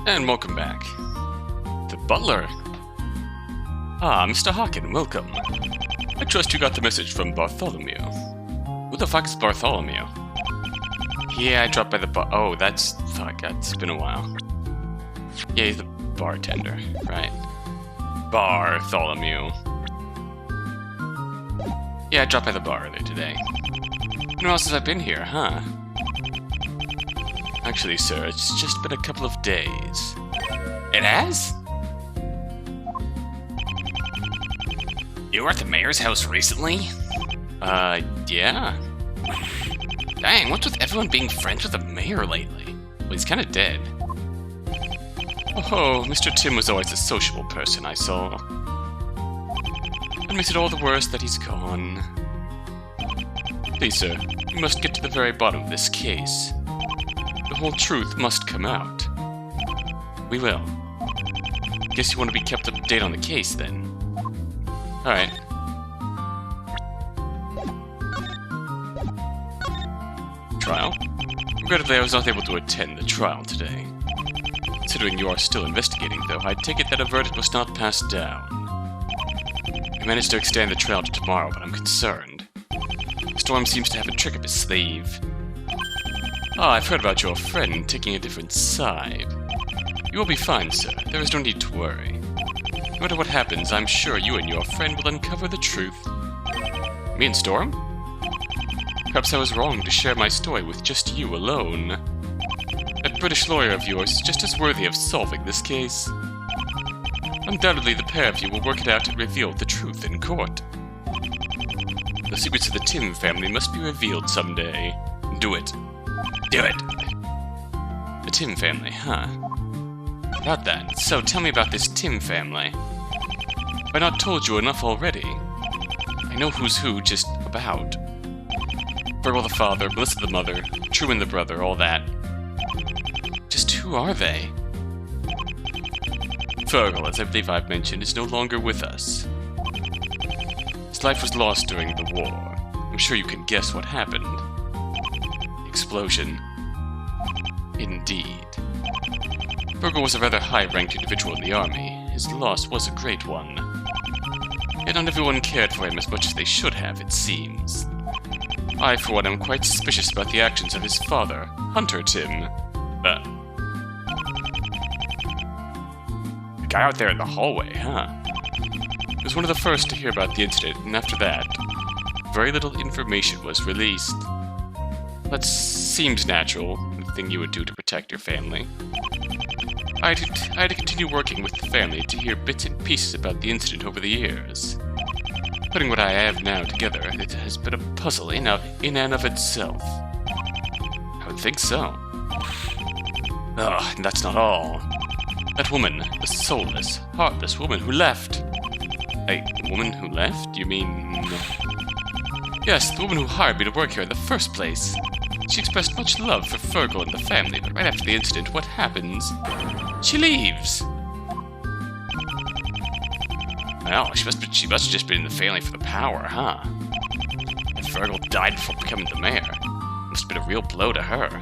And welcome back. The Butler. Ah, Mr. Hakan, welcome. I trust you got the message from Bartholomew. Who the fuck is Bartholomew? Yeah, I dropped by the bar. Oh, that's... fuck, it's been a while. Yeah, he's the bartender, right? Bartholomew. Yeah, I dropped by the bar earlier today. When else have I been here, huh? Actually, sir, it's just been a couple of days. It has? You were at the mayor's house recently? Yeah. Dang, what's with everyone being friends with the mayor lately? Well, he's kinda dead. Oh, Mr. Timm was always a sociable person, I saw. It makes it all the worse that he's gone. Please, sir, we must get to the very bottom of this case. The whole truth must come out. We will. Guess you want to be kept up to date on the case, then. Alright. Trial? Regrettably, I was not able to attend the trial today. Considering you are still investigating, though, I take it that a verdict was not passed down. We managed to extend the trial to tomorrow, but I'm concerned. Storm seems to have a trick up his sleeve. Ah, I've heard about your friend taking a different side. You will be fine, sir. There is no need to worry. No matter what happens, I'm sure you and your friend will uncover the truth. Me and Storm? Perhaps I was wrong to share my story with just you alone. That British lawyer of yours is just as worthy of solving this case. Undoubtedly, the pair of you will work it out and reveal the truth in court. The secrets of the Timm family must be revealed someday. Do it. Do it! The Timm family, huh? About that, so tell me about this Timm family. Have I not told you enough already? I know who's who, just about. Virgil the father, Melissa the mother, Truman the brother, all that. Just who are they? Virgil, as I believe I've mentioned, is no longer with us. His life was lost during the war. I'm sure you can guess what happened. Explosion. Indeed. Virgil was a rather high-ranked individual in the army. His loss was a great one. Yet not everyone cared for him as much as they should have, it seems. I, for one, am quite suspicious about the actions of his father, Hunter Timm. The guy out there in the hallway, huh? He was one of the first to hear about the incident, and after that, very little information was released. That seems natural, the thing you would do to protect your family. I had to continue working with the family to hear bits and pieces about the incident over the years. Putting what I have now together, it has been a puzzle in and of itself. I would think so. And that's not all. That woman, the soulless, heartless woman who left. A woman who left? You mean... Yes, the woman who hired me to work here in the first place. She expressed much love for Virgil and the family, but right after the incident, what happens? She leaves! Well, she must have just been in the family for the power, huh? If Virgil died before becoming the mayor, must have been a real blow to her.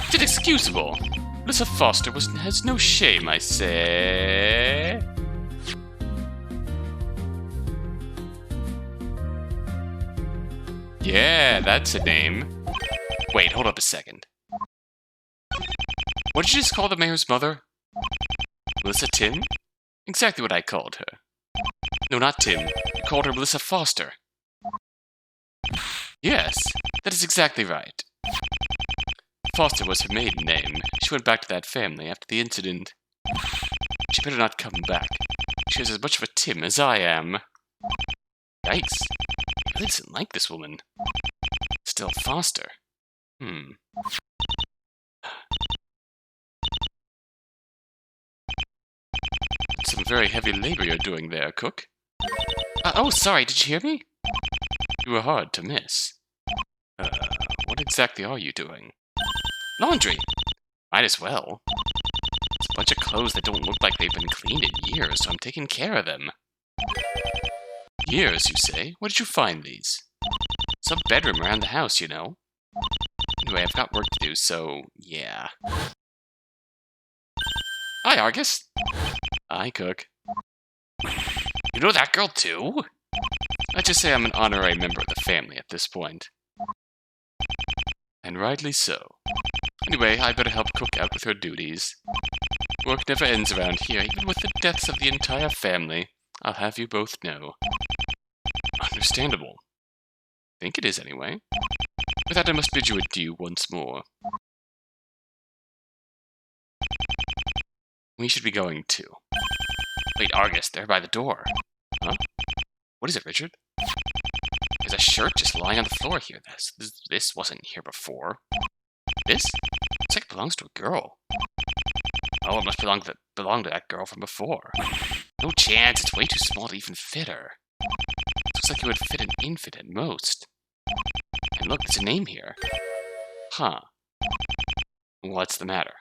It's inexcusable! Melissa Foster has no shame, I say. Yeah, that's a name. Wait, hold up a second. What did you just call the mayor's mother? Melissa Timm? Exactly what I called her. No, not Timm. I called her Melissa Foster. Yes, that is exactly right. Foster was her maiden name. She went back to that family after the incident. She better not come back. She is as much of a Timm as I am. Yikes. I really didn't like this woman. Still Foster. Some very heavy labor you're doing there, cook. Oh, sorry, did you hear me? You were hard to miss. What exactly are you doing? Laundry! Might as well. It's a bunch of clothes that don't look like they've been cleaned in years, so I'm taking care of them. Years, you say? Where did you find these? Some bedroom around the house, you know. Anyway, I've got work to do, so yeah. Hi, Argus. Hi, Cook. You know that girl, too? Let's just say I'm an honorary member of the family at this point. And rightly so. Anyway, I better help Cook out with her duties. Work never ends around here, even with the deaths of the entire family. I'll have you both know. Understandable. Think it is, anyway. With that, I must bid you adieu once more. We should be going too. Wait, Argus, they're by the door. Huh? What is it, Richard? There's a shirt just lying on the floor here. This wasn't here before. This? It's like it belongs to a girl. Oh, it must belong to that girl from before. No chance, it's way too small to even fit her. It looks like it would fit an infant at most. And look, there's a name here. Huh. What's the matter?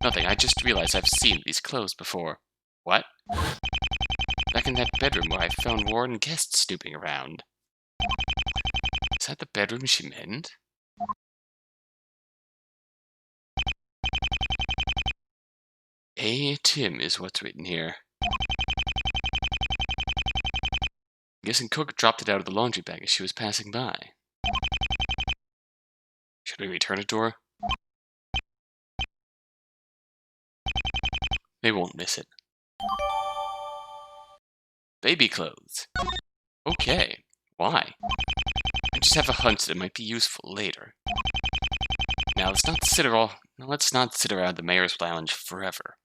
Nothing, I just realized I've seen these clothes before. What? Back in that bedroom where I found Warren Guest snooping around. Is that the bedroom she meant? A. Timm is what's written here. I'm guessing Cook dropped it out of the laundry bag as she was passing by. Should we return it to her? They won't miss it. Baby clothes. Okay. Why? I just have a hunch that it might be useful later. Now, let's not sit around the mayor's lounge forever.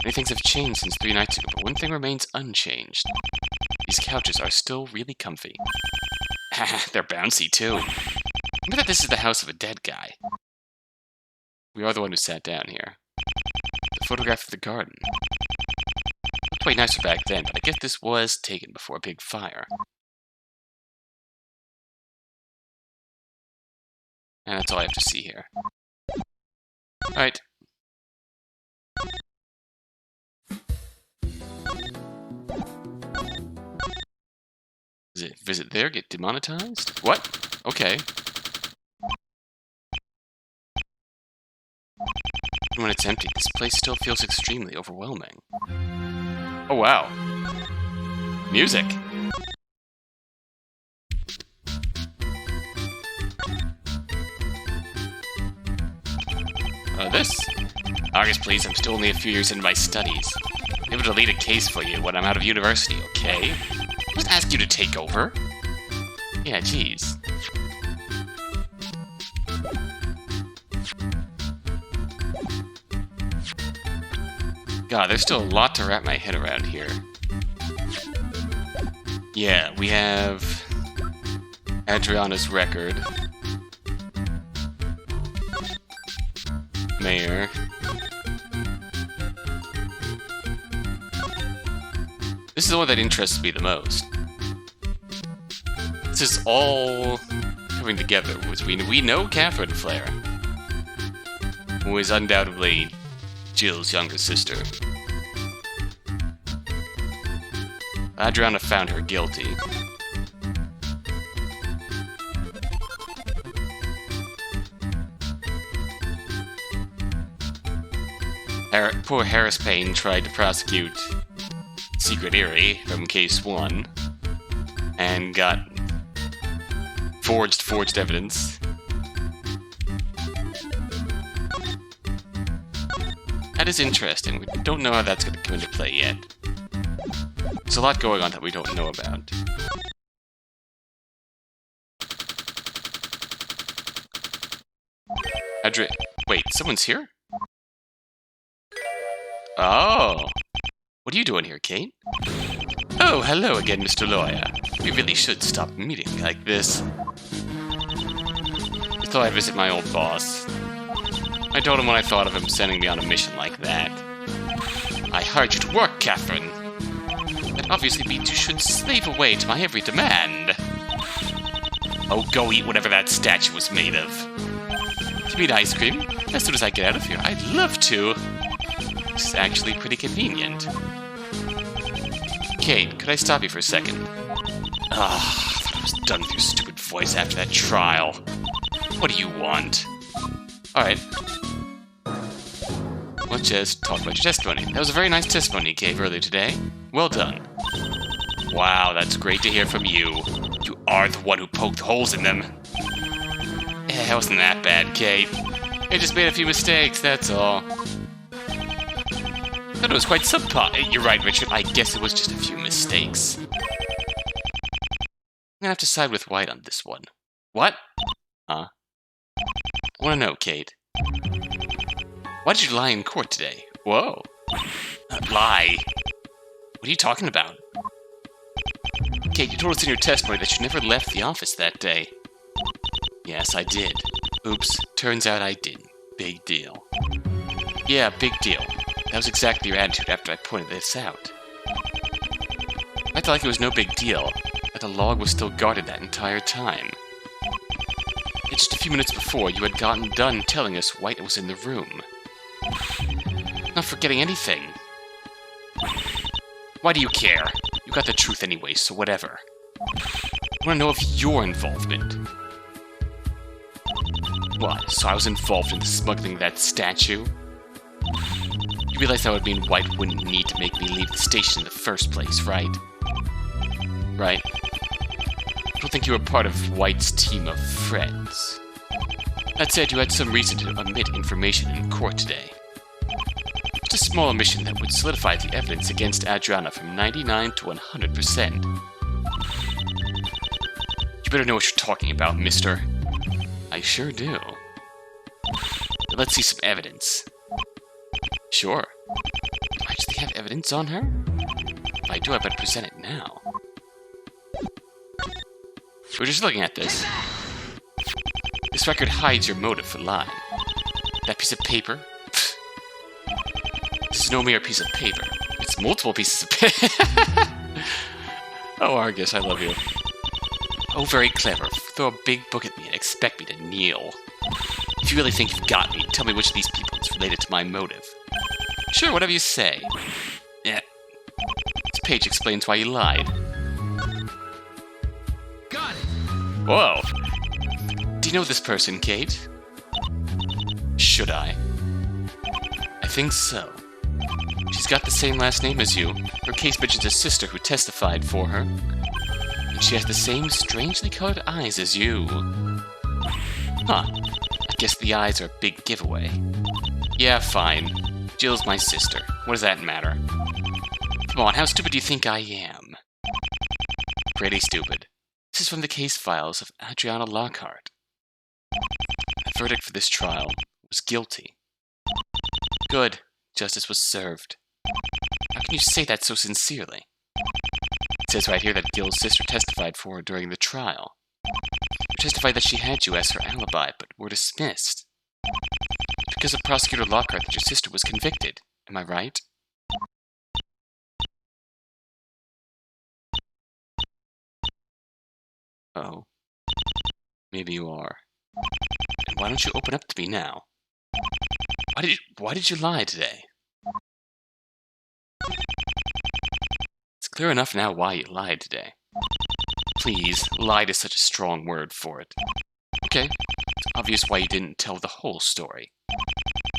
Many things have changed since 3 nights ago, but one thing remains unchanged. These couches are still really comfy. They're bouncy, too. Remember that this is the house of a dead guy. We are the one who sat down here. The photograph of the garden. Looked way nicer back then, but I guess this was taken before a big fire. And that's all I have to see here. Alright. Visit there, get demonetized? What? Okay. When it's empty, this place still feels extremely overwhelming. Oh wow. Music! This? Argus, please, I'm still only a few years into my studies. I'm able to lead a case for you when I'm out of university, okay? I wasn't ask you to take over. Yeah, jeez. God, there's still a lot to wrap my head around here. Yeah, we have Adrianna's record. Mayor. This is the one that interests me the most. This is all coming together. We know Catherine Flair, who is undoubtedly Jill's younger sister. Adrianna found her guilty. Poor Harris Payne tried to prosecute Secret Eerie from Case 1 and got forged evidence. That is interesting. We don't know how that's going to come into play yet. There's a lot going on that we don't know about. Wait, someone's here? Oh! What are you doing here, Kate? Oh, hello again, Mr. Lawyer. We really should stop meeting like this. I thought I'd visit my old boss. I told him what I thought of him sending me on a mission like that. I hired you to work, Catherine. That obviously means you should slave away to my every demand. Oh, go eat whatever that statue was made of. Do you need ice cream? As soon as I get out of here, I'd love to. It's actually pretty convenient. Kate, could I stop you for a second? I thought I was done with your stupid voice after that trial. What do you want? Alright. Let's just talk about your testimony. That was a very nice testimony you gave earlier today. Well done. Wow, that's great to hear from you. You are the one who poked holes in them. It wasn't that bad, Kate. I just made a few mistakes, that's all. I thought it was quite subpar. You're right, Richard. I guess it was just a few mistakes. I'm gonna have to side with White on this one. What? Huh? I wanna know, Kate. Why did you lie in court today? Whoa. Lie? What are you talking about? Kate, you told us in your testimony that you never left the office that day. Yes, I did. Oops, turns out I didn't. Big deal. Yeah, big deal. That was exactly your attitude after I pointed this out. I felt like it was no big deal, that the log was still guarded that entire time. Yet just a few minutes before, you had gotten done telling us White was in the room. Not forgetting anything. Why do you care? You got the truth anyway, so whatever. I want to know of your involvement. What, so I was involved in smuggling that statue? You realize that would mean White wouldn't need to make me leave the station in the first place, right? Right. I don't think you were part of White's team of friends. That said, you had some reason to omit information in court today. Just a small omission that would solidify the evidence against Adrianna from 99 to 100%. You better know what you're talking about, mister. I sure do. But let's see some evidence. Sure. Do I actually have evidence on her? If I do, I better present it now. We're just looking at this. This record hides your motive for lying. That piece of paper? Pfft. This is no mere piece of paper. It's multiple pieces of paper. Oh, Argus, I love you. Oh, very clever. Throw a big book at me and expect me to kneel. If you really think you've got me, tell me which of these people is related to my motive. Sure, whatever you say. Yeah. This page explains why you lied. Got it! Whoa. Do you know this person, Kate? Should I? I think so. She's got the same last name as you. Her case mentions a sister who testified for her. And she has the same strangely colored eyes as you. Huh. I guess the eyes are a big giveaway. Yeah, fine. Jill's my sister. What does that matter? Come on, how stupid do you think I am? Pretty stupid. This is from the case files of Adrianna Lockhart. The verdict for this trial was guilty. Good. Justice was served. How can you say that so sincerely? It says right here that Gil's sister testified for her during the trial. She testified that she had you as her alibi, but were dismissed. It's because of Prosecutor Lockhart that your sister was convicted. Am I right? Oh. Maybe you are. And why don't you open up to me now? Why did you lie today? It's clear enough now why you lied today. Please, lied is such a strong word for it. Okay, it's obvious why you didn't tell the whole story.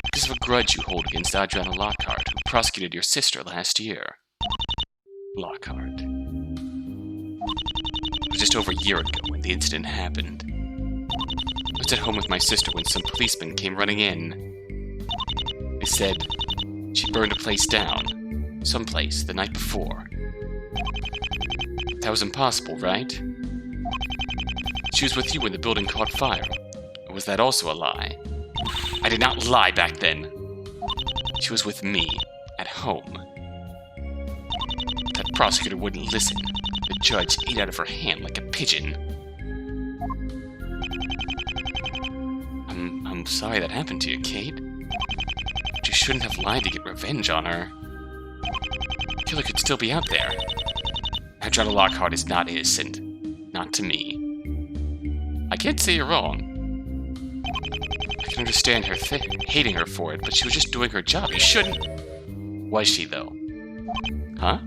Because of a grudge you hold against Adrianna Lockhart, who prosecuted your sister last year. Lockhart. It was just over a year ago when the incident happened. I was at home with my sister when some policemen came running in. They said she burned a place down, someplace, the night before. That was impossible, right? She was with you when the building caught fire. Or was that also a lie? I did not lie back then. She was with me, at home. That prosecutor wouldn't listen. The judge ate out of her hand like a pigeon. I'm sorry that happened to you, Kate. But you shouldn't have lied to get revenge on her. The killer could still be out there. Adrianna Lockhart is not innocent. Not to me. I can't say you're wrong. I can understand her hating her for it, but she was just doing her job. You shouldn't... Was she, though? Huh?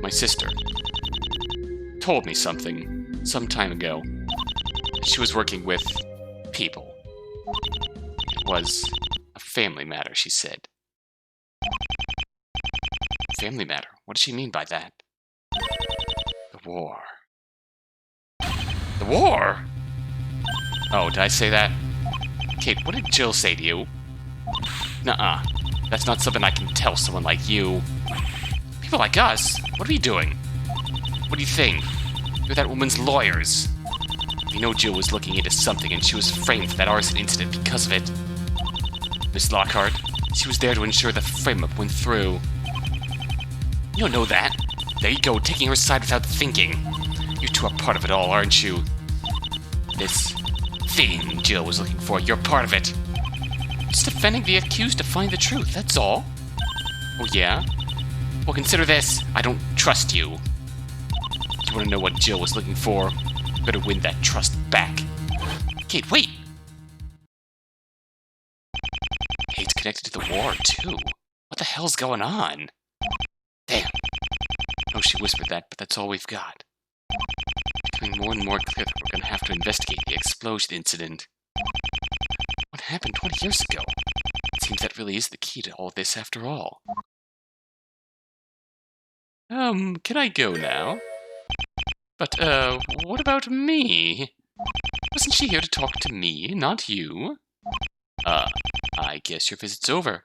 My sister told me something some time ago. She was working with people. It was a family matter, she said. Family matter? What does she mean by that? The war. The war? Oh, did I say that? Kate, what did Jill say to you? Nuh-uh. That's not something I can tell someone like you. People like us? What are we doing? What do you think? You're that woman's lawyers. You know Jill was looking into something and she was framed for that arson incident because of it. Miss Lockhart, she was there to ensure the frame-up went through. You don't know that. There you go, taking her side without thinking. You two are part of it all, aren't you? This thing Jill was looking for, you're part of it. Just defending the accused to find the truth, that's all. Oh yeah? Well, consider this. I don't trust you. You want to know what Jill was looking for? You better win that trust back. Kate, wait! Kate's connected to the war, too. What the hell's going on? Damn. I know she whispered that, but that's all we've got. It's becoming more and more clear that we're going to have to investigate the explosion incident. What happened 20 years ago? It seems that really is the key to all this after all. Can I go now? But, what about me? Wasn't she here to talk to me, not you? I guess your visit's over.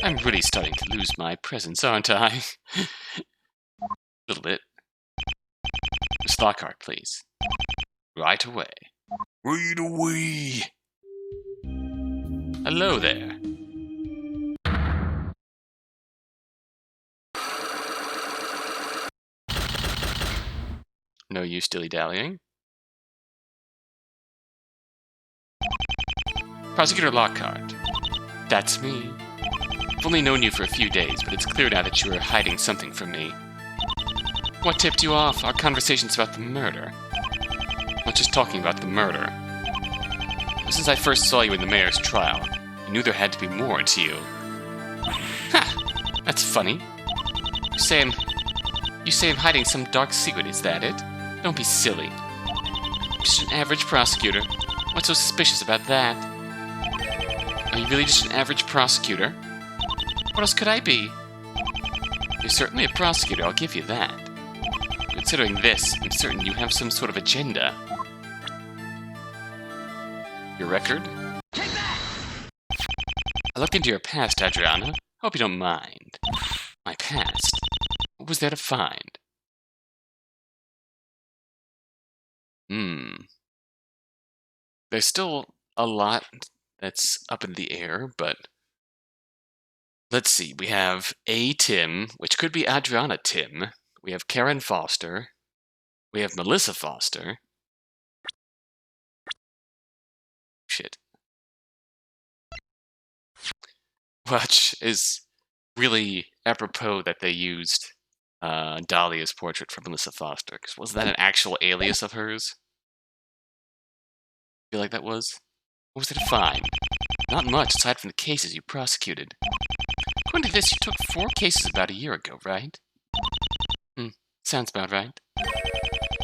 I'm really starting to lose my presence, aren't I? A little bit. Miss Lockhart, please. Right away. Right away! Hello there. No use dilly-dallying. Prosecutor Lockhart. That's me. I've only known you for a few days, but it's clear now that you were hiding something from me. What tipped you off? Our conversations about the murder. Not just talking about the murder. Since I first saw you in the mayor's trial, I knew there had to be more to you. Ha! That's funny. You say I'm hiding some dark secret, is that it? Don't be silly. I'm just an average prosecutor. What's so suspicious about that? Are you really just an average prosecutor? What else could I be? You're certainly a prosecutor, I'll give you that. Considering this, I'm certain you have some sort of agenda. Your record? Take that! I looked into your past, Adrianna. Hope you don't mind. My past? What was there to find? There's still a lot that's up in the air, but let's see. We have A. Timm, which could be Adrianna Timm. We have Karen Foster. We have Melissa Foster. Shit. Which is really apropos that they used Dahlia's portrait for Melissa Foster, because wasn't that an actual alias of hers? I feel like that was. What was there to find? Not much, aside from the cases you prosecuted. According to this, you took 4 cases about a year ago, right? Sounds about right.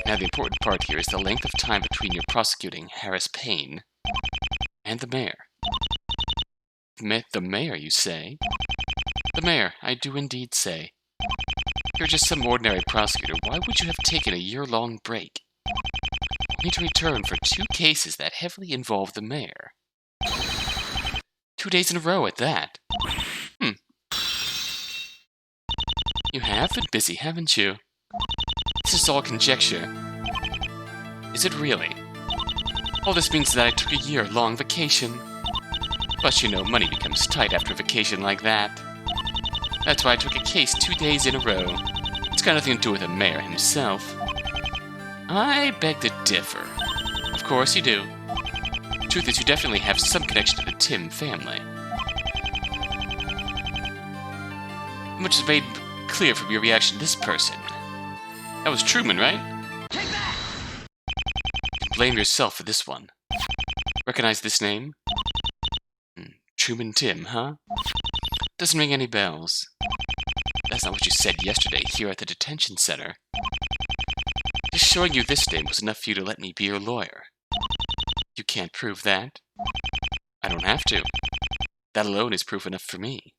Now the important part here is the length of time between your prosecuting Harris Payne and the mayor. The mayor, you say? The mayor, I do indeed say. You're just some ordinary prosecutor. Why would you have taken a year-long break? Only to return for 2 cases that heavily involve the mayor. 2 days in a row at that. You have been busy, haven't you? This is all conjecture. Is it really? All this means that I took a year-long vacation. But you know, money becomes tight after a vacation like that. That's why I took a case 2 days in a row. It's got nothing to do with the mayor himself. I beg to differ. Of course you do. The truth is, you definitely have some connection to the Timm family. Much is made clear from your reaction to this person. That was Truman, right? Take that! You can blame yourself for this one. Recognize this name? Truman Timm, huh? Doesn't ring any bells. That's not what you said yesterday here at the detention center. Just showing you this name was enough for you to let me be your lawyer. You can't prove that. I don't have to. That alone is proof enough for me.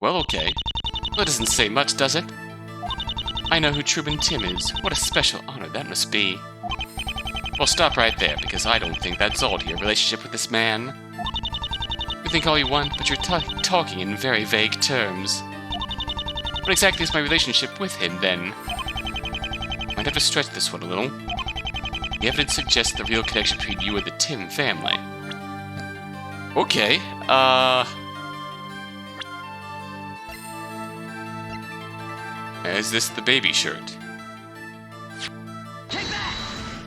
Well, okay. That doesn't say much, does it? I know who Vick Timm is. What a special honor that must be. Well, stop right there, because I don't think that's all to your relationship with this man. You think all you want, but you're talking in very vague terms. What exactly is my relationship with him, then? Might have to stretch this one a little. The evidence suggests the real connection between you and the Timm family. Okay, Is this the baby shirt?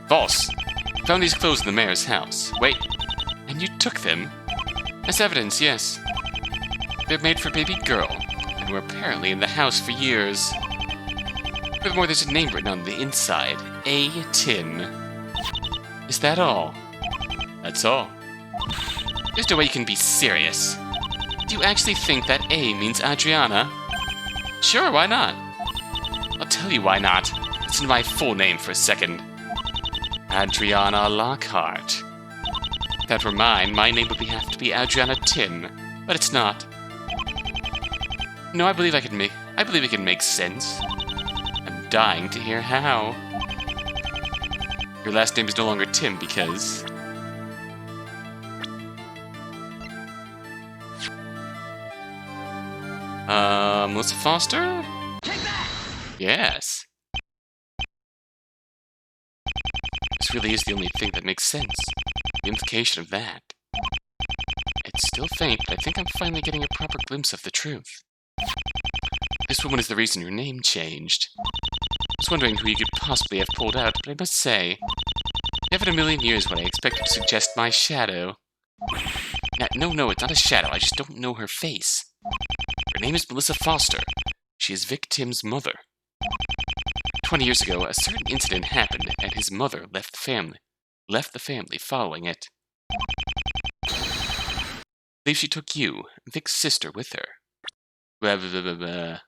False! Found these clothes in the mayor's house. Wait, and you took them? As evidence, yes. They're made for baby girl, and were apparently in the house for years. Furthermore, there's a name written on the inside. A. Timm. Is that all? That's all. There's no way you can be serious. Do you actually think that A means Adrianna? Sure, why not? I'll tell you why not. Listen to my full name for a second. Adrianna Lockhart. If that were mine, my name would have to be Adrianna Timm, but it's not. No, I believe it can make sense. I'm dying to hear how. Your last name is no longer Timm because... Melissa Foster? Yes. This really is the only thing that makes sense. The implication of that. It's still faint, but I think I'm finally getting a proper glimpse of the truth. This woman is the reason your name changed. I was wondering who you could possibly have pulled out, but I must say, never in a million years would I expect to suggest my shadow. No, it's not a shadow, I just don't know her face. Her name is Melissa Foster. She is Vick Timm's mother. 20 years ago, a certain incident happened, and his mother left the family following it. I believe she took you, Vick's sister, with her. Blah, blah, blah, blah, blah.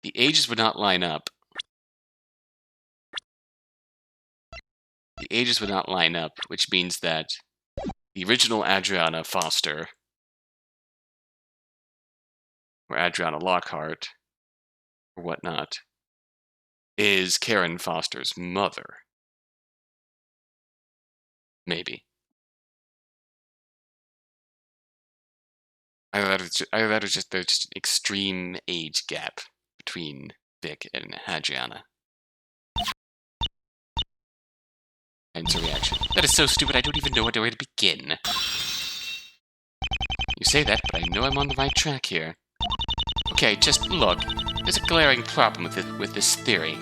The ages would not line up. The ages would not line up, which means that the original Adrianna Foster, or Adrianna Lockhart, or whatnot, is Karen Foster's mother. Maybe. Either that or just there's just an extreme age gap between Vick and Adrianna. Hence her reaction. That is so stupid, I don't even know where to begin. You say that, but I know I'm on the right track here. Okay, just look. There's a glaring problem with this theory.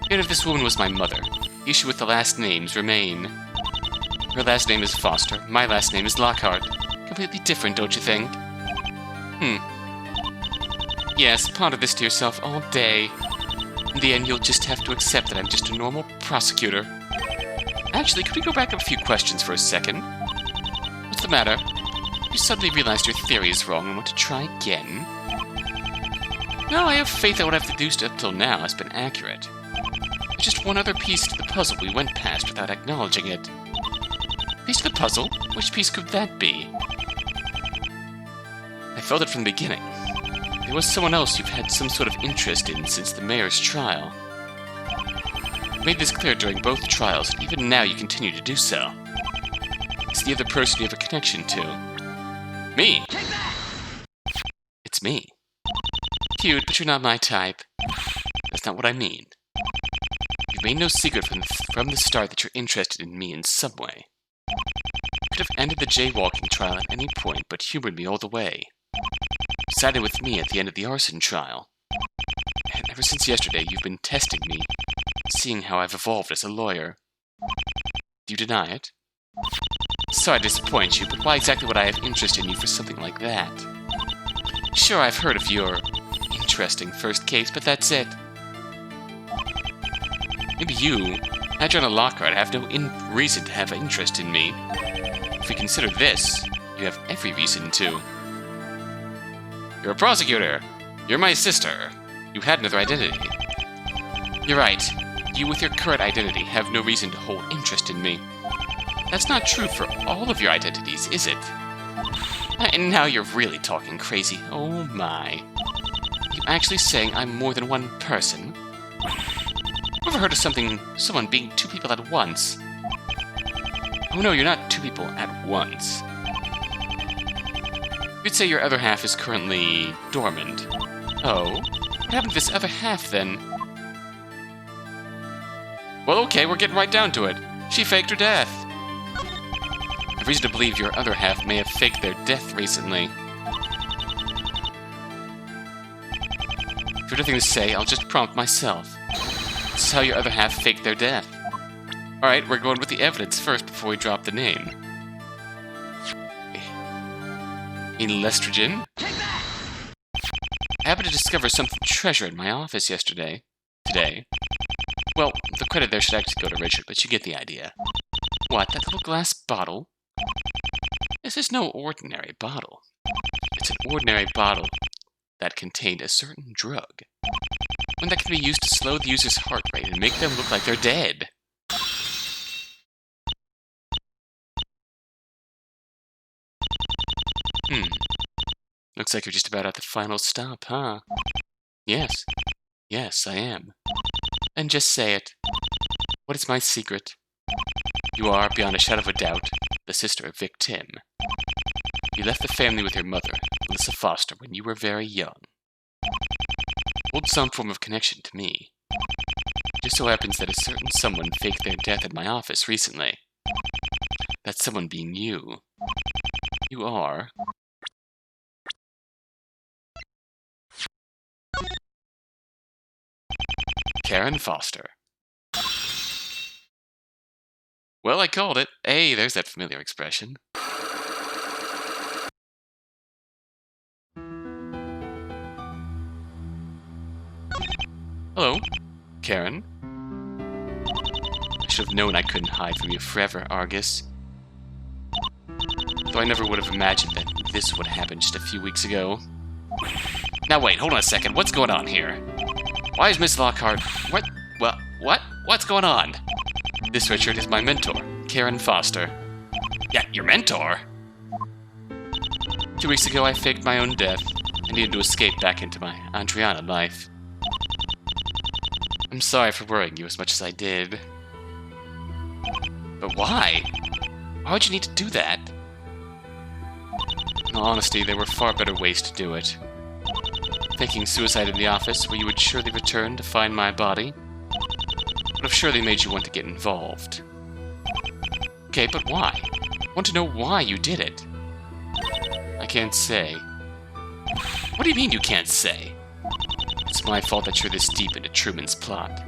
Even if this woman was my mother, the issue with the last names remain. Her last name is Foster, my last name is Lockhart. Completely different, don't you think? Yes, ponder this to yourself all day. In the end, you'll just have to accept that I'm just a normal prosecutor. Actually, could we go back a few questions for a second? What's the matter? You suddenly realized your theory is wrong and want to try again? No, I have faith that what I've deduced up till now has been accurate. There's just one other piece to the puzzle we went past without acknowledging it. Piece to the puzzle? Which piece could that be? I felt it from the beginning. There was someone else you've had some sort of interest in since the mayor's trial. You made this clear during both trials, and even now you continue to do so. It's the other person you have a connection to. Me! It's me. Cute, but you're not my type. That's not what I mean. You've made no secret from the start that you're interested in me in some way. You could have ended the jaywalking trial at any point, but humored me all the way. You sided with me at the end of the arson trial. And ever since yesterday, you've been testing me, seeing how I've evolved as a lawyer. Do you deny it? Sorry to disappoint you, but why exactly would I have interest in you for something like that? Sure, I've heard of your interesting first case, but that's it. Maybe you, Adrianna Lockhart, have no reason to have interest in me. If we consider this, you have every reason to. You're a prosecutor! You're my sister! You had another identity. You're right. You, with your current identity, have no reason to hold interest in me. That's not true for all of your identities, is it? And now you're really talking crazy. Oh my. You're actually saying I'm more than one person? Ever heard of someone being two people at once? Oh no, you're not two people at once. You'd say your other half is currently dormant. Oh? What happened to this other half, then? Well, okay, we're getting right down to it. She faked her death. I have reason to believe your other half may have faked their death recently. If you have nothing to say, I'll just prompt myself. This is how your other half faked their death. Alright, we're going with the evidence first before we drop the name. Illustragen? I happened to discover some treasure in my office today. Well, the credit there should actually go to Richard, but you get the idea. What, that little glass bottle? This is no ordinary bottle. It's an ordinary bottle that contained a certain drug. One that can be used to slow the user's heart rate and make them look like they're dead. Looks like you're just about at the final stop, huh? Yes. Yes, I am. And just say it. What is my secret? You are, beyond a shadow of a doubt, the sister of Vick Timm. You left the family with your mother, Melissa Foster, when you were very young. Hold some form of connection to me. It just so happens that a certain someone faked their death at my office recently. That someone being you. You are... Karen Foster. Well, I called it. Hey, there's that familiar expression. Hello, Karen. I should have known I couldn't hide from you forever, Argus. Though I never would have imagined that this would happen just a few weeks ago. Now wait, hold on a second. What's going on here? Why is Miss Lockhart... What? Well, what? What's going on? This, Richard, is my mentor, Karen Foster. Yeah, your mentor? 2 weeks ago, I faked my own death and needed to escape back into my Adrianna life. I'm sorry for worrying you as much as I did. But why? Why would you need to do that? In all honesty, there were far better ways to do it. Faking suicide in the office, where you would surely return to find my body, would have surely made you want to get involved. Okay, but why? I want to know why you did it. I can't say. What do you mean you can't say? It's my fault that you're this deep into Truman's plot.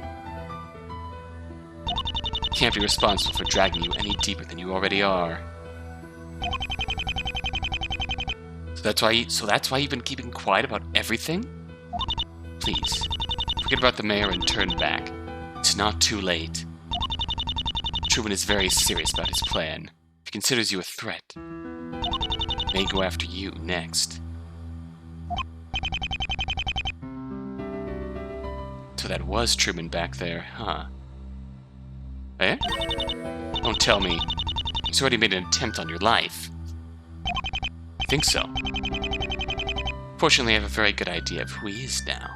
Can't be responsible for dragging you any deeper than you already are. So that's why you've been keeping quiet about everything? Please, forget about the mayor and turn back. It's not too late. Truman is very serious about his plan. If he considers you a threat, he may go after you next. So that was Truman back there, huh? Eh? Don't tell me. He's already made an attempt on your life. I think so. Fortunately, I have a very good idea of who he is now.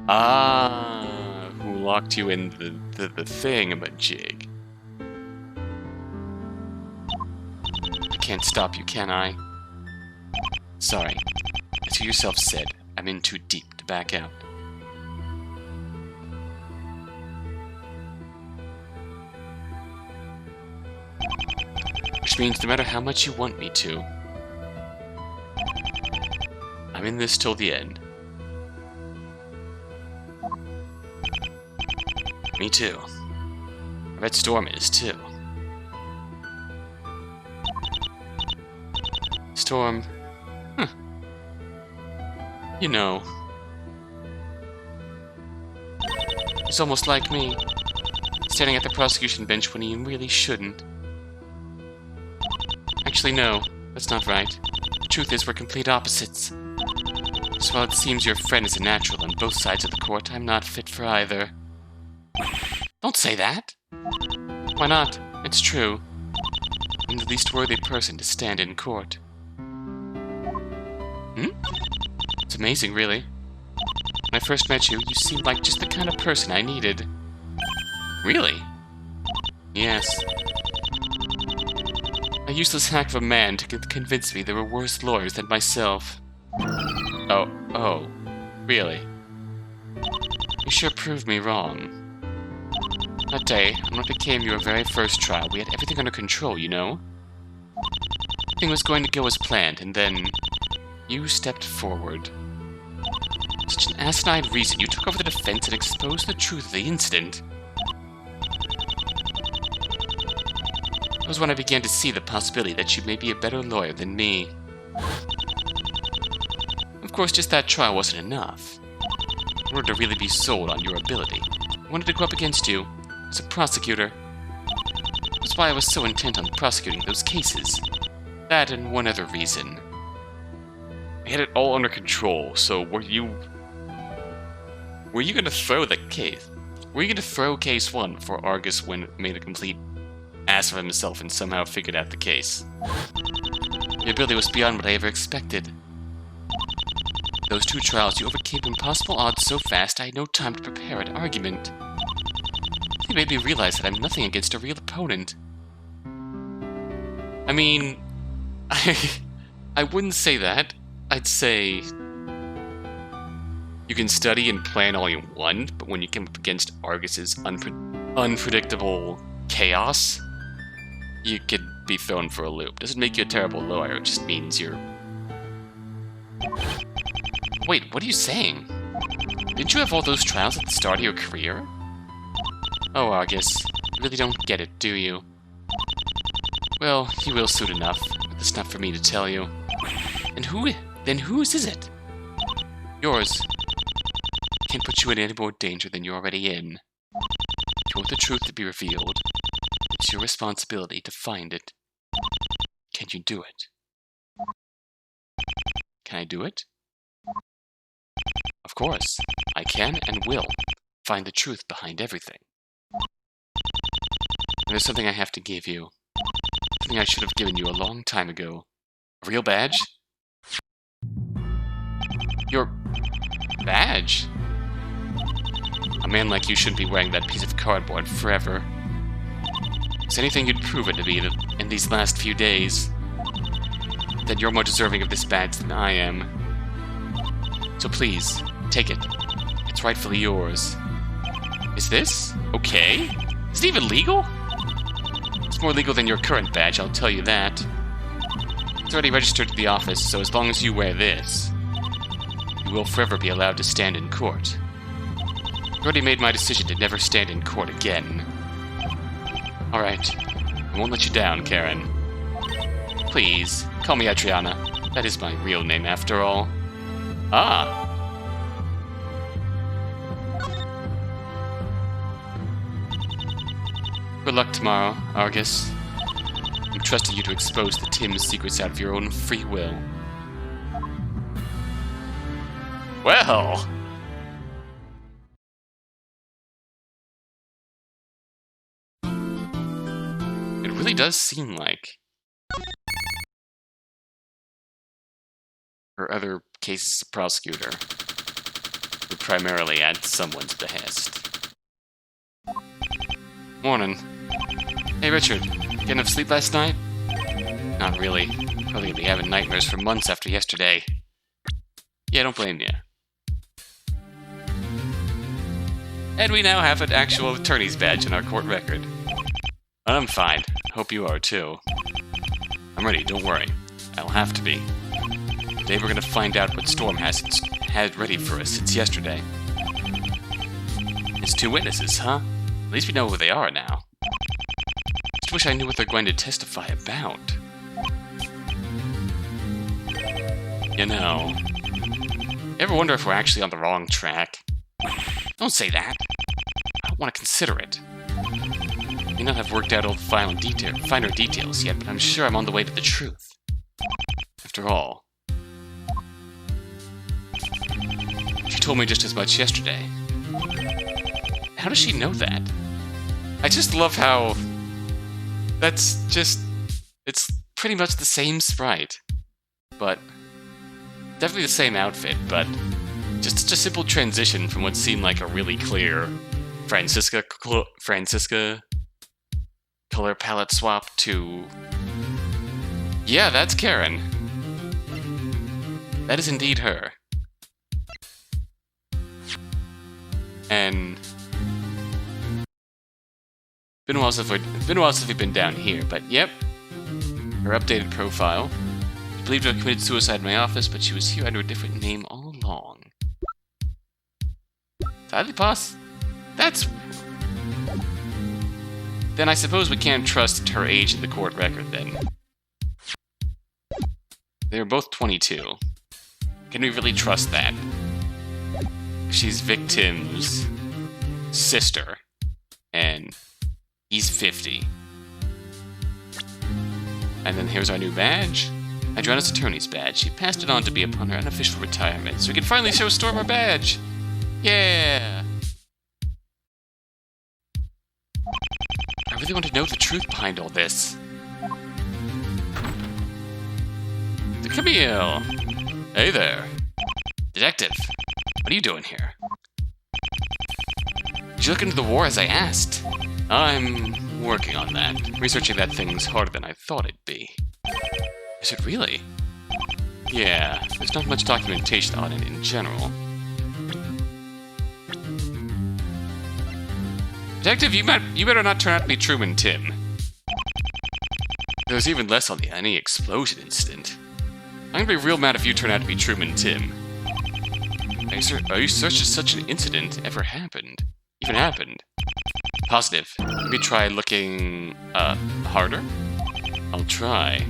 Ah, who locked you in the thingamajig. I can't stop you, can I? Sorry. As you yourself said, I'm in too deep to back out. Which means no matter how much you want me to, I'm in this till the end. Me too. I bet Storm is too. Storm, you know, he's almost like me, standing at the prosecution bench when he really shouldn't. Actually, no, that's not right. The truth is, we're complete opposites. So while it seems your friend is a natural on both sides of the court, I'm not fit for either. Don't say that! Why not? It's true. I'm the least worthy person to stand in court. It's amazing, really. When I first met you, you seemed like just the kind of person I needed. Really? Yes. A useless hack of a man to convince me there were worse lawyers than myself. Oh, really? You sure proved me wrong. That day, on what became your very first trial, we had everything under control, you know? Everything was going to go as planned, and then you stepped forward. Such an asinine reason, you took over the defense and exposed the truth of the incident. That was when I began to see the possibility that you may be a better lawyer than me. Of course, just that trial wasn't enough. In order to really be sold on your ability, I wanted to go up against you as a prosecutor. That's why I was so intent on prosecuting those cases. That and one other reason. I had it all under control, so were you gonna throw the case? Were you gonna throw case 1 before Argus when it made a complete ass of himself and somehow figured out the case? Your ability was beyond what I ever expected. Those 2 trials, you overcame impossible odds so fast I had no time to prepare an argument. You made me realize that I'm nothing against a real opponent. I mean, I wouldn't say that. I'd say you can study and plan all you want, but when you come up against Argus's unpredictable chaos, you could be thrown for a loop. Doesn't make you a terrible lawyer, it just means you're... Wait, what are you saying? Didn't you have all those trials at the start of your career? Oh, Argus, you really don't get it, do you? Well, you will soon enough, but that's not for me to tell you. And then whose is it? Yours. Can't put you in any more danger than you're already in. If you want the truth to be revealed, it's your responsibility to find it. Can you do it? Can I do it? Of course, I can and will find the truth behind everything. And there's something I have to give you. Something I should have given you a long time ago. A real badge? Your badge? A man like you shouldn't be wearing that piece of cardboard forever. Is anything you'd proven to me in these last few days, then you're more deserving of this badge than I am. So please, take it. It's rightfully yours. Is this okay? Is it even legal? It's more legal than your current badge, I'll tell you that. It's already registered to the office, so as long as you wear this, you will forever be allowed to stand in court. I've already made my decision to never stand in court again. Alright, I won't let you down, Karen. Please, call me Adrianna. That is my real name, after all. Ah! Good luck tomorrow, Argus. I'm trusting you to expose the Timm's secrets out of your own free will. Well! It really does seem like her other cases of prosecutor were primarily at someone's behest. Morning. Hey Richard, get enough sleep last night? Not really. Probably gonna be having nightmares for months after yesterday. Yeah, don't blame you. And we now have an actual attorney's badge in our court record. And I'm fine. Hope you are too. I'm ready, don't worry. I'll have to be. Today we're gonna find out what Storm has had ready for us since yesterday. It's 2 witnesses, huh? At least we know who they are now. Just wish I knew what they're going to testify about. You know, ever wonder if we're actually on the wrong track? Don't say that. I don't want to consider it. I may not have worked out all the finer details yet, but I'm sure I'm on the way to the truth. After all, she told me just as much yesterday. How does she know that? I just love how... That's just... It's pretty much the same sprite. But... Definitely the same outfit, but... Just such a simple transition from what seemed like a really clear Francisca color palette swap to... Yeah, that's Karen. That is indeed her. And... Been a while since we've been down here, but yep. Her updated profile. She believed to have committed suicide in my office, but she was here under a different name all along. Entirely possible. That's... Then I suppose we can't trust her age in the court record, then. They were both 22. Can we really trust that? She's Vick Timm's sister, and he's 50. And then here's our new badge. Adrianna's attorney's badge. She passed it on to be upon her unofficial retirement, so we can finally show Storm our badge! Yeah! I really want to know the truth behind all this. Camille! Hey there. Detective, what are you doing here? Did you look into the war as I asked? I'm working on that. Researching that thing's harder than I thought it'd be. Is it really? Yeah, there's not much documentation on it in general. Detective, you better not turn out to be Truman Timm. There's even less on the any explosion incident. I'm gonna be real mad if you turn out to be Truman Timm. Are you certain such an incident ever happened? Even happened? Positive. Maybe try looking, harder? I'll try.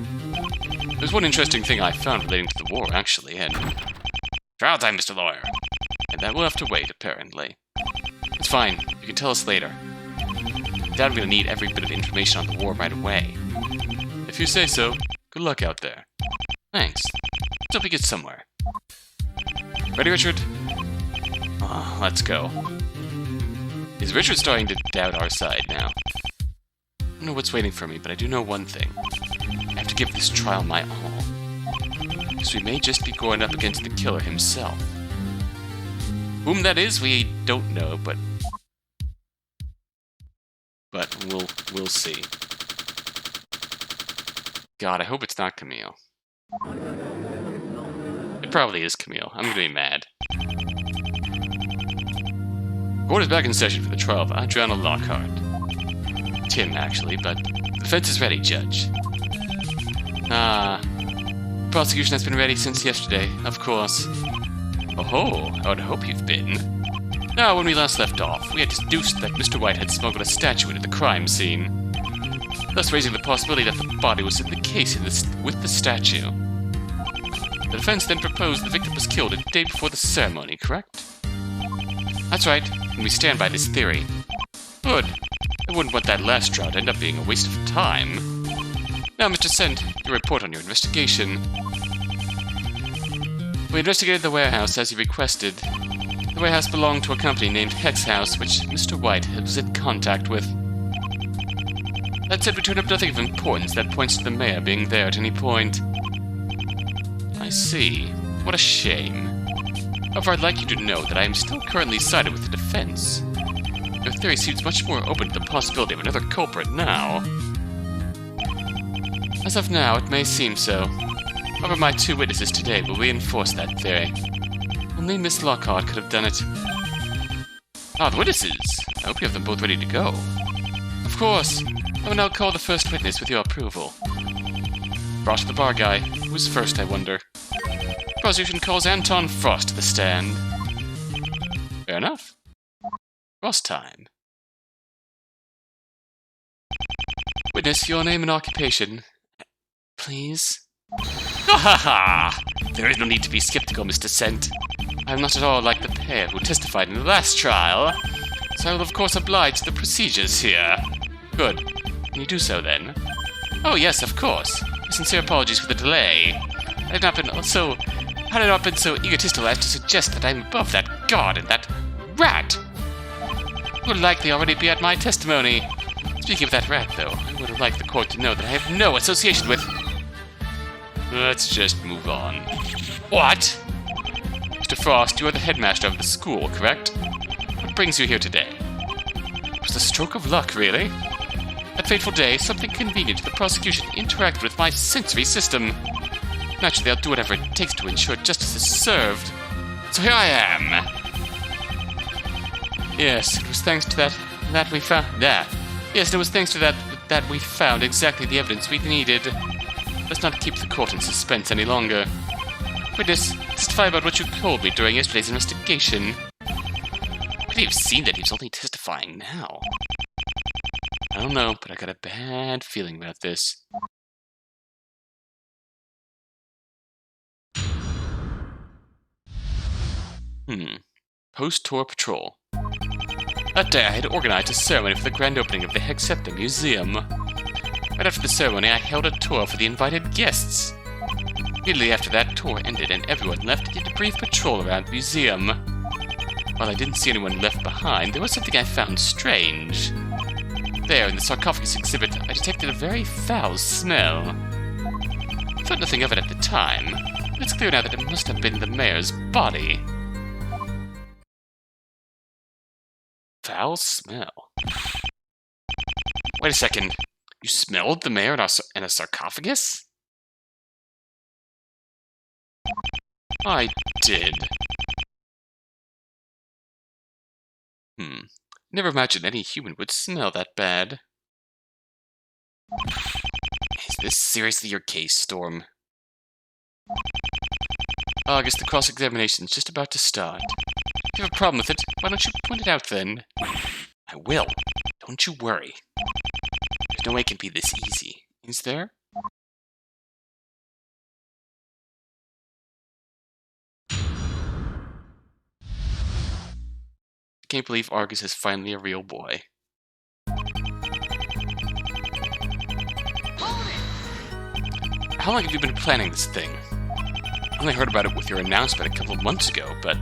There's one interesting thing I found relating to the war, actually, and... Trial time, Mr. Lawyer! And that will have to wait, apparently. It's fine. You can tell us later. I doubt I'm gonna need every bit of information on the war right away. If you say so, good luck out there. Thanks. Let's hope we get somewhere. Ready, Richard? Let's go. Is Richard starting to doubt our side now? I don't know what's waiting for me, but I do know one thing. I have to give this trial my all. Because we may just be going up against the killer himself. Whom that is, we don't know, but we'll see. God, I hope it's not Camille. It probably is Camille. I'm gonna be mad. Court is back in session for the trial of Adrianna Lockhart. Timm, actually, but the defense is ready, Judge. The prosecution has been ready since yesterday, of course. Oh, I would hope you've been. Now, when we last left off, we had deduced that Mr. White had smuggled a statue into the crime scene, thus raising the possibility that the body was in the case with the statue. The defense then proposed the victim was killed a day before the ceremony, correct? That's right, and we stand by this theory. Good. I wouldn't want that last trial to end up being a waste of time. Now, Mr. Sent, your report on your investigation. We investigated the warehouse as you requested. The warehouse belonged to a company named Hexhouse, which Mr. White was in contact with. That said, we turned up nothing of importance that points to the mayor being there at any point. I see. What a shame. However, I'd like you to know that I am still currently sided with the defense. Your theory seems much more open to the possibility of another culprit now. As of now, it may seem so. However, my two witnesses today will reinforce that theory. Only Miss Lockhart could have done it. Ah, the witnesses! I hope you have them both ready to go. Of course. I will now call the first witness with your approval. Frost the bar guy. Who's first, I wonder? Prosecution calls Anton Frost to the stand. Fair enough. Frost time. Witness, your name and occupation. Please? Ha ha ha! There is no need to be skeptical, Mr. Sent. I am not at all like the pair who testified in the last trial, so I will of course oblige the procedures here. Good. Can you do so then? Oh yes, of course. My sincere apologies for the delay. I had not been so egotistical as to suggest that I am above that guard and that rat. would likely already be at my testimony. Speaking of that rat, though, I would have liked the court to know that I have no association with... Let's just move on. What? Mr. Frost, you are the headmaster of the school, correct? What brings you here today? It was a stroke of luck, really. That fateful day, something convenient to the prosecution interacted with my sensory system. Naturally, I'll do whatever it takes to ensure justice is served. So here I am. Yes, it was thanks to that we found that. Yes, it was thanks to that we found exactly the evidence we needed. Let's not keep the court in suspense any longer. Witness, testify about what you told me during yesterday's investigation. Could he have seen that he was only testifying now? I don't know, but I got a bad feeling about this. Post-tour patrol. That day I had organized a ceremony for the grand opening of the Hexepta Museum. Right after the ceremony, I held a tour for the invited guests. Immediately after that tour ended and everyone left, I did a brief patrol around the museum. While I didn't see anyone left behind, there was something I found strange. There, in the sarcophagus exhibit, I detected a very foul smell. I thought nothing of it at the time, but it's clear now that it must have been the mayor's body. Foul smell. Wait a second. You smelled the mayor in a sarcophagus? I did. Never imagined any human would smell that bad. Is this seriously your case, Storm? August, the cross-examination's just about to start. If you have a problem with it, why don't you point it out then? I will. Don't you worry. There's no way it can be this easy, is there? I can't believe Argus is finally a real boy. How long have you been planning this thing? I only heard about it with your announcement a couple of months ago, but...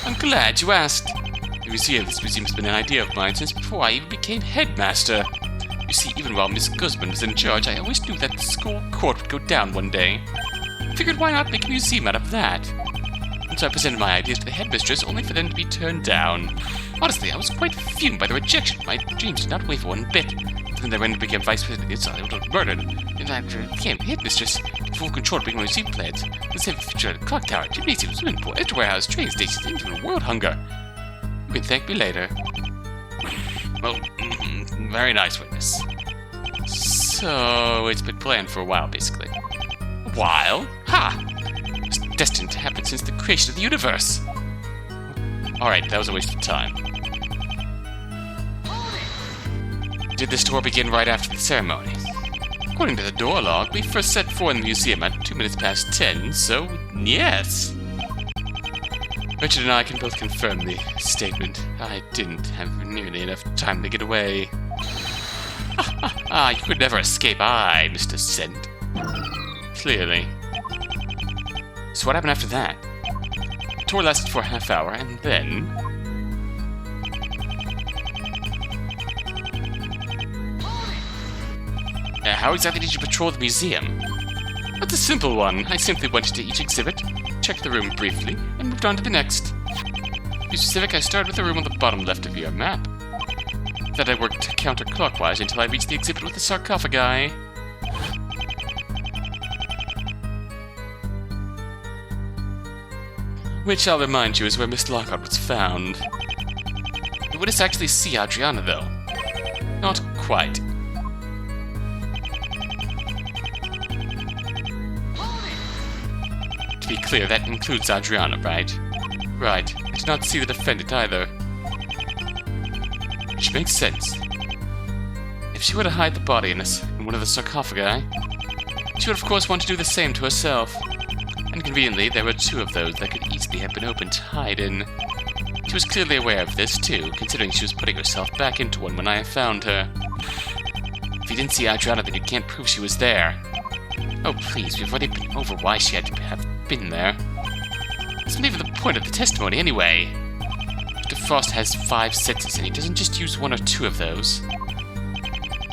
I'm glad you asked. This museum's been an idea of mine since before I even became headmaster. You see, even while Miss Guzman was in charge, I always knew that the school court would go down one day. I figured why not make a museum out of that? And so I presented my ideas to the headmistress, only for them to be turned down. Honestly, I was quite fumed by the rejection. My dreams did not waver one bit. Then I went and became vice president, it's all murdered. And I became headmistress, full control to bring my museum plans. The same feature clock tower, gymnasium, swimming pool, extra warehouse, train stations, into world hunger. You can thank me later. Well, very nice, witness. So, it's been planned for a while, basically. A while? Ha! It's destined to happen since the creation of the universe. Alright, that was a waste of time. Did this tour begin right after the ceremony? According to the door log, we first set forth in the museum at 10:02, so yes. Richard and I can both confirm the statement. I didn't have nearly enough time to get away. You could never escape, Mr. Scent. Clearly. So what happened after that? The tour lasted for a half hour, and then... how exactly did you patrol the museum? That's a simple one. I simply went to each exhibit, checked the room briefly, and moved on to the next. To be specific, I started with the room on the bottom left of your map. Then I worked counterclockwise until I reached the exhibit with the sarcophagi. Which, I'll remind you, is where Miss Lockhart was found. You wouldn't actually see Adrianna, though. Not quite. To be clear, that includes Adrianna, right? Right. I did not see the defendant either. Which makes sense. If she were to hide the body in one of the sarcophagi, she would of course want to do the same to herself. And conveniently, there were two of those that could easily have been opened to hide in. She was clearly aware of this too, considering she was putting herself back into one when I found her. If you didn't see Adrianna, then you can't prove she was there. Oh please, we've already been over why she had to have been there. That's not even the point of the testimony anyway. To Frost has 5 senses and he doesn't just use 1 or 2 of those.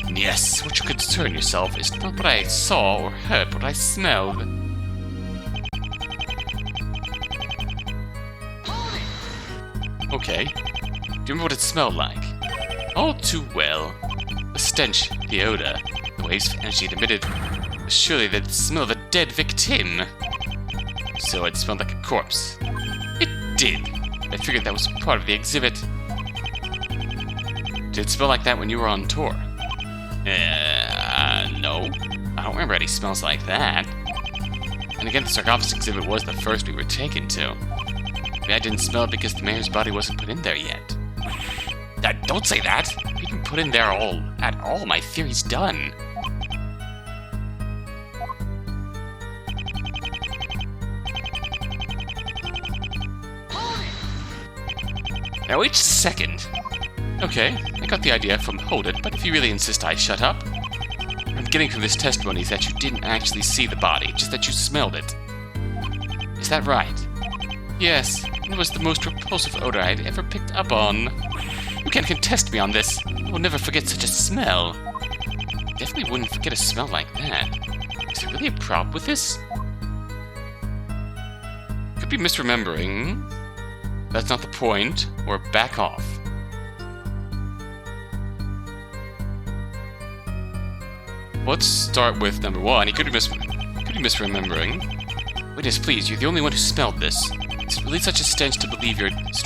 And yes, what you concern yourself is not what I saw or heard, but what I smelled. Okay. Do you remember what it smelled like? All too well. The stench, the odor, the waves of energy it emitted was surely the smell of a dead Vick Timm. So it smelled like a corpse. It did. I figured that was part of the exhibit. Did it smell like that when you were on tour? No. I don't remember any smells like that. And again, the sarcophagus exhibit was the first we were taken to. Maybe I didn't smell it because the mayor's body wasn't put in there yet. Don't say that! If you can put in there at all, my theory's done. Now wait just a second. Okay, I got the idea from Hold It, but if you really insist I shut up. What I'm getting from this testimony is that you didn't actually see the body, just that you smelled it. Is that right? Yes, it was the most repulsive odor I'd ever picked up on. You can't contest me on this. I will never forget such a smell. Definitely wouldn't forget a smell like that. Is there really a problem with this? Could be misremembering. That's not the point. Or back off. Let's start with number 1. He could be misremembering. Witness, please, you're the only one who smelled this. Is it really such a stench to believe you're just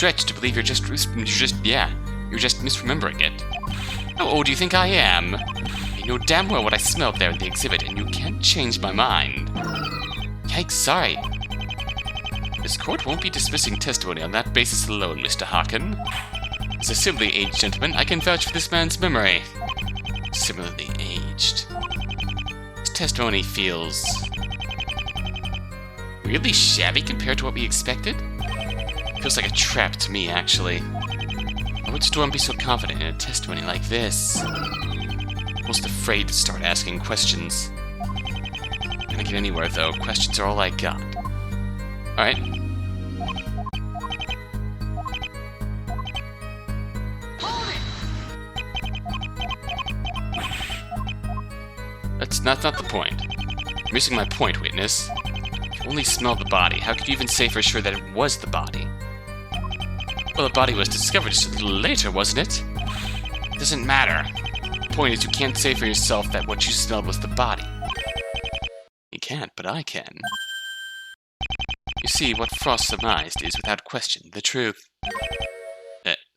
misremembering it? How old do you think I am? You know damn well what I smelled there in the exhibit, and you can't change my mind. Yikes, sorry. This court won't be dismissing testimony on that basis alone, Mr. Hakan. As a similarly aged gentleman, I can vouch for this man's memory. Similarly aged. His testimony feels really shabby compared to what we expected? Feels like a trap to me, actually. Why would Storm be so confident in a testimony like this? Almost afraid to start asking questions. Can't get anywhere, though. Questions are all I got. Alright. That's not the point. You're missing my point, witness. If you only smelled the body, how could you even say for sure that it was the body? Well, the body was discovered just a little later, wasn't it? It doesn't matter. The point is you can't say for yourself that what you smelled was the body. You can't, but I can. You see, what Frost surmised is, without question, the truth.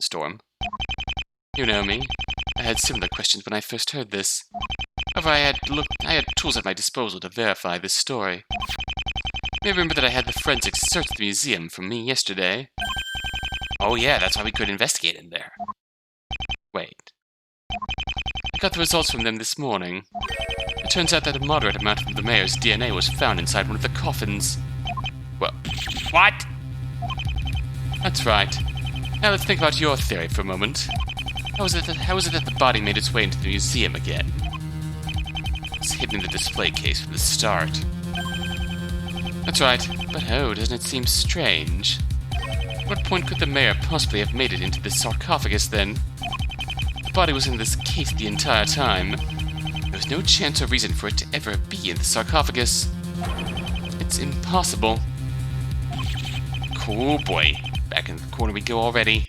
Storm. You know me. I had similar questions when I first heard this. However, I had tools at my disposal to verify this story. You may remember that I had the forensics search the museum for me yesterday. Oh yeah, that's why we could investigate in there. Wait. I got the results from them this morning. It turns out that a moderate amount of the mayor's DNA was found inside one of the coffins. Well, what? That's right. Now let's think about your theory for a moment. How is it that the body made its way into the museum again? It's hidden in the display case from the start. That's right, but oh, doesn't it seem strange? At what point could the mayor possibly have made it into this sarcophagus then? The body was in this case the entire time. There was no chance or reason for it to ever be in the sarcophagus. It's impossible. Cool boy. Back in the corner we go already.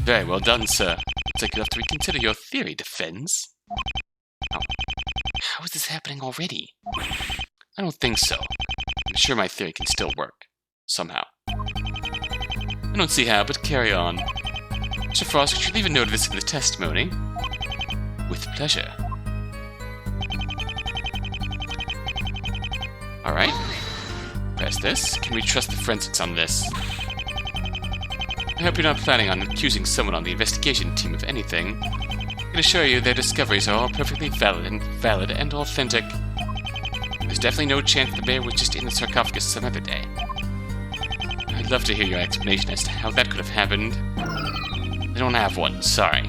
Very well done, sir. Looks like you'll have to reconsider your theory, Defense. How is this happening already? I don't think so. I'm sure my theory can still work. Somehow. I don't see how, but carry on. Mr. Frost, could you leave a note of this in the testimony? With pleasure. Alright. Press this. Can we trust the forensics on this? I hope you're not planning on accusing someone on the investigation team of anything. I can assure you their discoveries are all perfectly valid and authentic. There's definitely no chance the mayor was just in the sarcophagus some other day. I'd love to hear your explanation as to how that could have happened. I don't have one, sorry.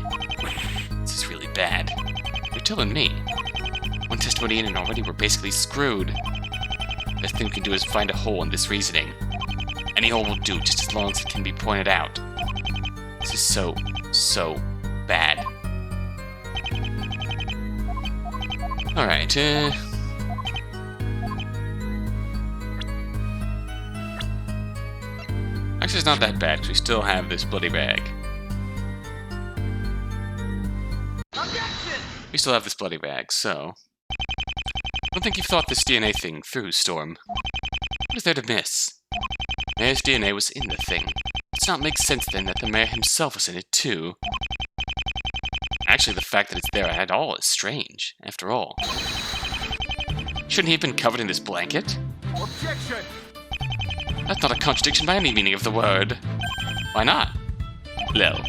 This is really bad. You're telling me. One testimony in and already we're basically screwed. Best thing we can do is find a hole in this reasoning. Any hole will do, just as long as it can be pointed out. This is so bad. Alright, actually, it's not that bad, because we still have this bloody bag. We still have this bloody bag, so... I don't think you've thought this DNA thing through, Storm. What is there to miss? Mayor's DNA was in the thing. Does not make sense, then, that the mayor himself was in it, too. Actually, the fact that it's there at all is strange, after all. Shouldn't he have been covered in this blanket? Objection! That's not a contradiction by any meaning of the word. Why not? Lil.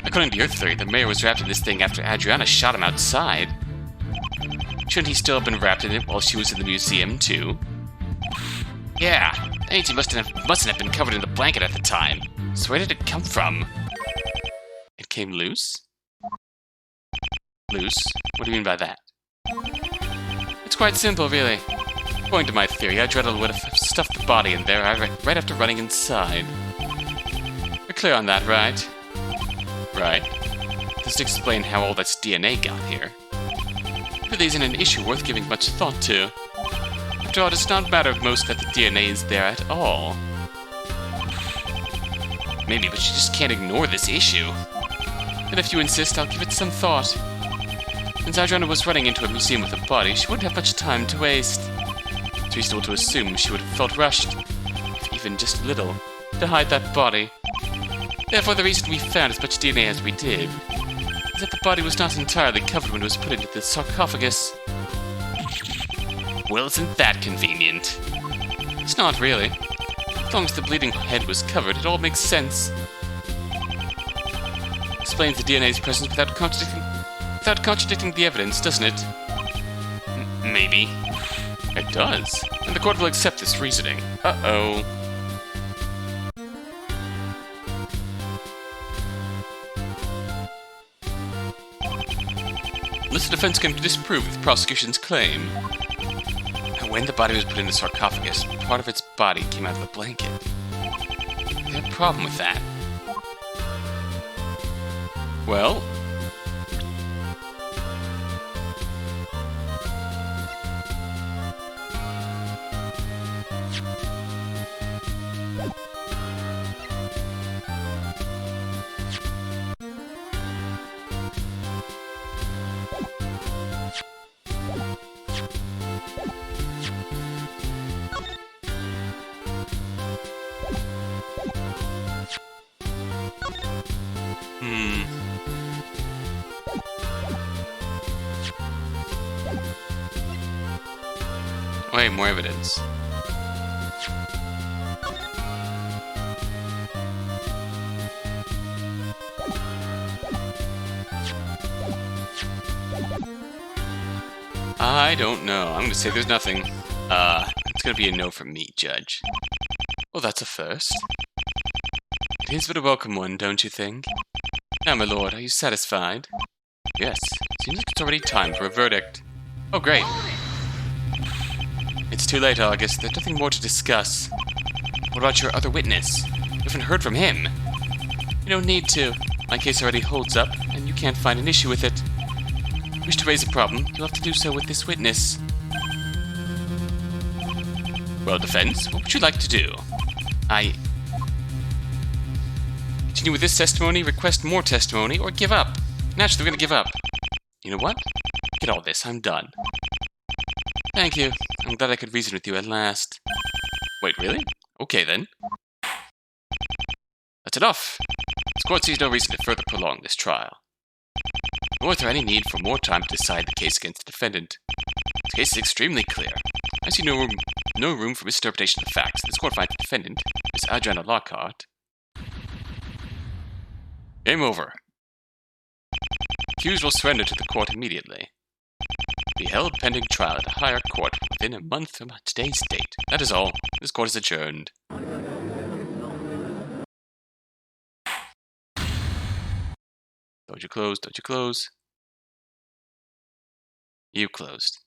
According to your theory, the mayor was wrapped in this thing after Adrianna shot him outside. Shouldn't he still have been wrapped in it while she was in the museum, too? Yeah, that means he mustn't have been covered in the blanket at the time. So where did it come from? It came loose? Loose? What do you mean by that? It's quite simple, really. According to my theory, Adrianna would have stuffed the body in there right after running inside. You're clear on that, right? Right. Does it explain how all that's DNA got here? It really isn't an issue worth giving much thought to. After all, it does not matter most that the DNA is there at all. Maybe, but you just can't ignore this issue. And if you insist, I'll give it some thought. Since Adrianna was running into a museum with a body, she wouldn't have much time to waste. It's reasonable to assume she would have felt rushed, if even just a little, to hide that body. Therefore, the reason we found as much DNA as we did is that the body was not entirely covered when it was put into the sarcophagus. Well, isn't that convenient? It's not really. As long as the bleeding head was covered, it all makes sense. Explains the DNA's presence without contradicting the evidence, doesn't it? Maybe. It does. And the court will accept this reasoning. Uh-oh. Unless the defense can disprove the prosecution's claim. When the body was put in the sarcophagus, part of its body came out of the blanket. I have a problem with that. Well... Wait, more evidence. I don't know. I'm gonna say there's nothing. It's gonna be a no from me, Judge. Well, that's a first. It is but a welcome one, don't you think? Now, my lord, are you satisfied? Yes. Seems like it's already time for a verdict. Oh, great. It's too late, Argus. There's nothing more to discuss. What about your other witness? You haven't heard from him. You don't need to. My case already holds up, and you can't find an issue with it. If you wish to raise a problem, you'll have to do so with this witness. Well, defense, what would you like to do? Continue with this testimony, request more testimony, or give up? Naturally, we're gonna give up. You know what? Get all this, I'm done. Thank you. I'm glad I could reason with you at last. Wait, really? Okay, then. That's enough. This court sees no reason to further prolong this trial. Nor is there any need for more time to decide the case against the defendant. This case is extremely clear. I see no room for misinterpretation of the facts. This court finds the defendant, Miss Adrianna Lockhart. Game over. Accused will surrender to the court immediately. Be held pending trial at a higher court within a month from today's date. That is all. This court is adjourned. Don't you close, don't you close. You closed.